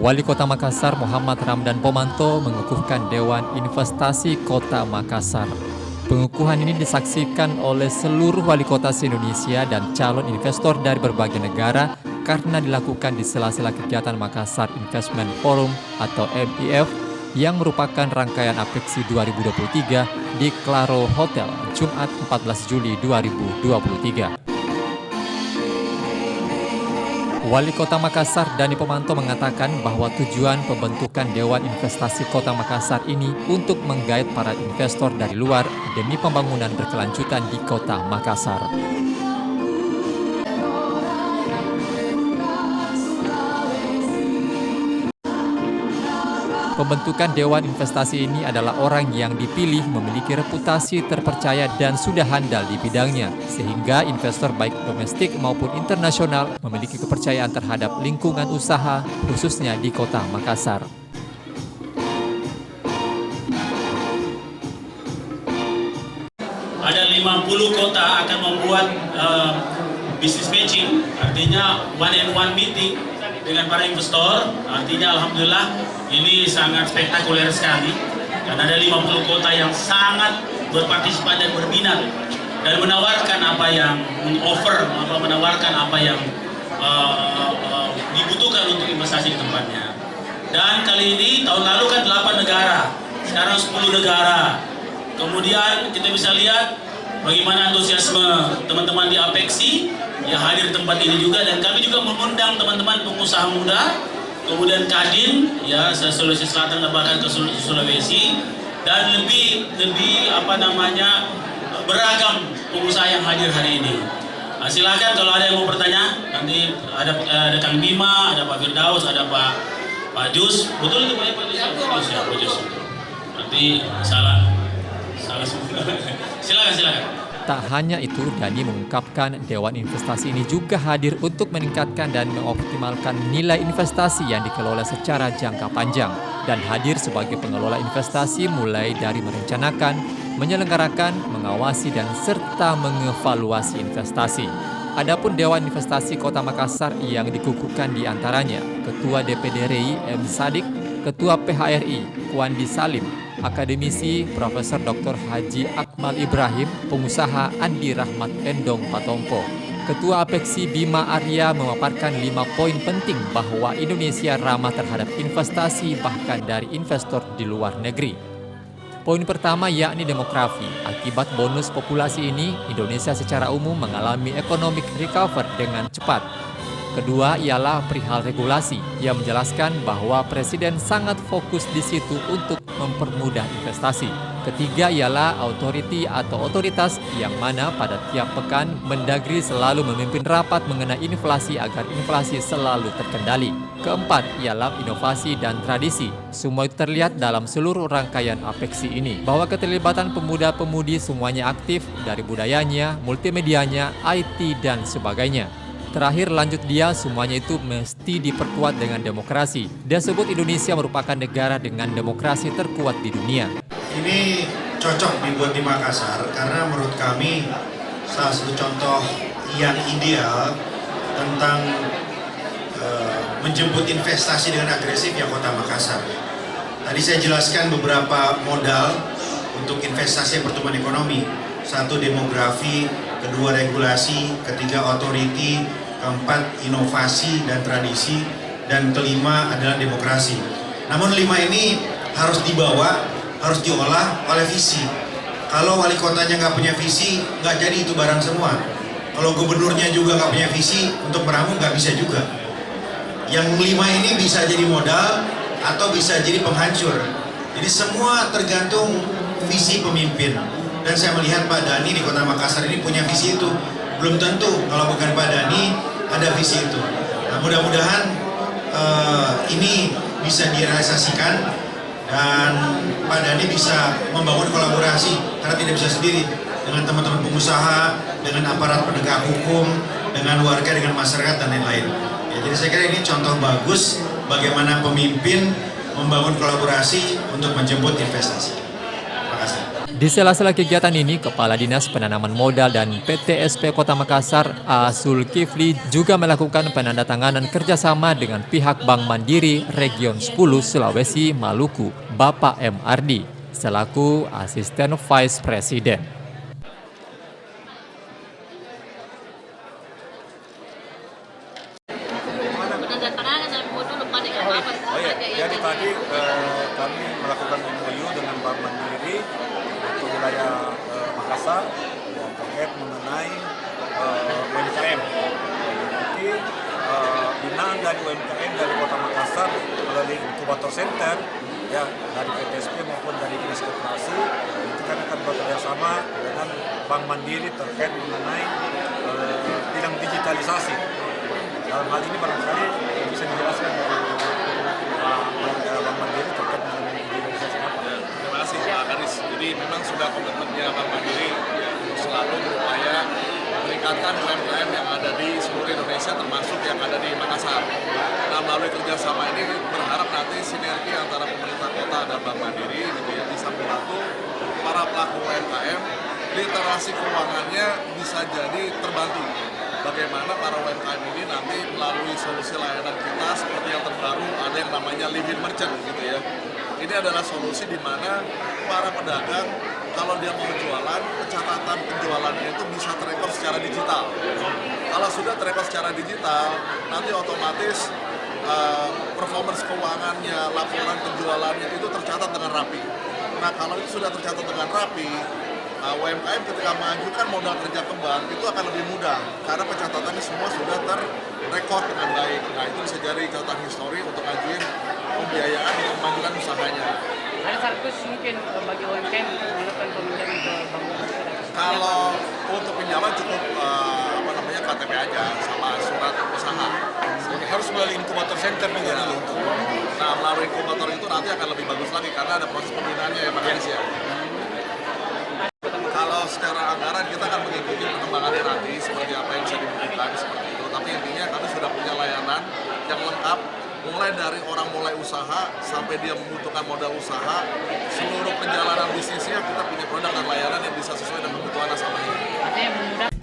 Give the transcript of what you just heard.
Wali Kota Makassar Muhammad Ramdan Pomanto mengukuhkan Dewan Investasi Kota Makassar. Pengukuhan ini disaksikan oleh seluruh wali kota se-Indonesia dan calon investor dari berbagai negara karena dilakukan di sela-sela kegiatan Makassar Investment Forum atau MIF yang merupakan rangkaian Apeksi 2023 di Claro Hotel Jumat 14 Juli 2023. Wali Kota Makassar Dani Pomanto mengatakan bahwa tujuan pembentukan Dewan Investasi Kota Makassar ini untuk menggait para investor dari luar demi pembangunan berkelanjutan di Kota Makassar. Pembentukan Dewan Investasi ini adalah orang yang dipilih memiliki reputasi terpercaya dan sudah handal di bidangnya, sehingga investor baik domestik maupun internasional memiliki kepercayaan terhadap lingkungan usaha, khususnya di Kota Makassar. Ada 50 kota akan membuat business matching, artinya one-on-one meeting dengan para investor. Artinya alhamdulillah ini sangat spektakuler sekali karena ada 50 kota yang sangat berpartisipasi dan berminat dan menawarkan apa yang menawarkan apa yang dibutuhkan untuk investasi di tempatnya. Dan kali ini tahun lalu kan 8 negara, sekarang 10 negara. Kemudian kita bisa lihat bagaimana antusiasme teman-teman di Apeksi yang hadir di tempat ini juga, dan kami juga mengundang teman-teman pengusaha muda, kemudian Kadin, ya Sulawesi Selatan dan bahkan ke Sulawesi, dan lebih beragam pengusaha yang hadir hari ini. Nah, silakan kalau ada yang mau bertanya, nanti ada Kang Bima, ada Pak Firdaus, ada Pak Jus, betul itu Pak Jus? Ya, Pak Jus. Nanti salah semua. Silakan. Tak hanya itu, Dani mengungkapkan Dewan Investasi ini juga hadir untuk meningkatkan dan mengoptimalkan nilai investasi yang dikelola secara jangka panjang dan hadir sebagai pengelola investasi mulai dari merencanakan, menyelenggarakan, mengawasi, dan serta mengevaluasi investasi. Adapun Dewan Investasi Kota Makassar yang dikukuhkan diantaranya Ketua DPD RI M. Sadik, Ketua PHRI Kuandi Salim, Akademisi Profesor Dr. Haji Akmal Ibrahim, pengusaha Andi Rahmat Endong Patompo. Ketua Apeksi Bima Arya memaparkan 5 poin penting bahwa Indonesia ramah terhadap investasi bahkan dari investor di luar negeri. Poin pertama yakni demografi. Akibat bonus populasi ini, Indonesia secara umum mengalami economic recovery dengan cepat. Kedua ialah perihal regulasi. Ia menjelaskan bahwa Presiden sangat fokus di situ untuk mempermudah investasi. Ketiga ialah authority atau otoritas yang mana pada tiap pekan Mendagri selalu memimpin rapat mengenai inflasi agar inflasi selalu terkendali. Keempat ialah inovasi dan tradisi. Semua itu terlihat dalam seluruh rangkaian Apeksi ini. Bahwa keterlibatan pemuda-pemudi semuanya aktif dari budayanya, multimedianya, IT, dan sebagainya. Terakhir lanjut dia, semuanya itu mesti diperkuat dengan demokrasi. Dia sebut Indonesia merupakan negara dengan demokrasi terkuat di dunia. Ini cocok dibuat di Makassar karena menurut kami salah satu contoh yang ideal tentang menjemput investasi dengan agresif ya Kota Makassar. Tadi saya jelaskan beberapa modal untuk investasi pertumbuhan ekonomi. Satu demografi, kedua regulasi, ketiga authority, keempat inovasi dan tradisi, dan kelima adalah demokrasi. Namun 5 ini harus dibawa, harus diolah oleh visi. Kalau wali kotanya nggak punya visi, nggak jadi itu barang semua. Kalau gubernurnya juga nggak punya visi, untuk meramu nggak bisa juga. Yang 5 ini bisa jadi modal atau bisa jadi penghancur. Jadi semua tergantung visi pemimpin. Dan saya melihat Pak Dani di Kota Makassar ini punya visi itu. Belum tentu kalau bukan Pak Dani ada visi itu. Nah, mudah-mudahan ini bisa direalisasikan dan Pak Dani bisa membangun kolaborasi karena tidak bisa sendiri dengan teman-teman pengusaha, dengan aparat penegak hukum, dengan warga, dengan masyarakat dan lain-lain. Ya, jadi saya kira ini contoh bagus bagaimana pemimpin membangun kolaborasi untuk menjemput investasi. Terima kasih. Di sela-sela kegiatan ini, Kepala Dinas Penanaman Modal dan PTSP Kota Makassar, A. Zulkifli, juga melakukan penandatanganan kerjasama dengan pihak Bank Mandiri Region 10 Sulawesi Maluku, Bapak M. Ardi, selaku Asisten Vice Presiden. Oh ya, jadi tadi kami melakukan MOU dengan Bank Mandiri untuk wilayah Makassar yang terkait mengenai UMKM. Nanti binaan dari UMKM dari Kota Makassar melalui inkubator center ya dari PTSP maupun dari Dinas Koperasi itu kan akan bekerja sama dengan Bank Mandiri terkait mengenai bidang digitalisasi. Dalam hal ini barangkali bisa dijelaskan dari Bank Mandiri terkait dengan digitalisasi apa? Terima kasih Pak Karis. Jadi memang sudah komitmennya Bank Mandiri untuk selalu berupaya meningkatkan UMKM yang ada di seluruh Indonesia termasuk yang ada di Makassar. Nah, melalui kerjasama ini berharap nanti sinergi antara pemerintah kota dan Bank Mandiri gitu ya, bisa membantu para pelaku UMKM literasi keuangannya bisa jadi terbantu. Bagaimana para UMKM ini nanti melalui solusi layanan kita seperti yang terbaru ada yang namanya Living Merchant gitu ya. Ini adalah solusi di mana para pedagang kalau dia mau jualan, pencatatan penjualannya itu bisa terekor secara digital. Kalau sudah terekor secara digital, nanti otomatis performance keuangannya, laporan penjualannya itu tercatat dengan rapi. Nah, kalau itu sudah tercatat dengan rapi, UMKM ketika mengajukan modal kerja ke bank itu akan lebih mudah karena pencatatannya semua sudah terrekod dengan baik. Nah, itu bisa jadi catatan histori untuk ngajuin pembiayaan untuk memajukan usahanya. Ada syarat khusus mungkin bagi UMKM untuk melakukan peminjaman ke bank Mandiri? Kalau untuk pinjaman cukup KTP aja sama surat usaha. Jadi harus melalui inkubator center juga dulu. Nah, melalui inkubator itu nanti akan lebih bagus lagi karena ada proses pembinaannya ya Pak Denis ya. Kalau secara anggaran kita akan mengikuti perkembangannya nanti seperti apa yang bisa dibutuhkan seperti itu. Tapi intinya kami sudah punya layanan yang lengkap mulai dari orang mulai usaha sampai dia membutuhkan modal usaha, seluruh perjalanan bisnisnya kita punya produk dan layanan yang bisa sesuai dengan kebutuhan nasabahnya. Artinya memudahkan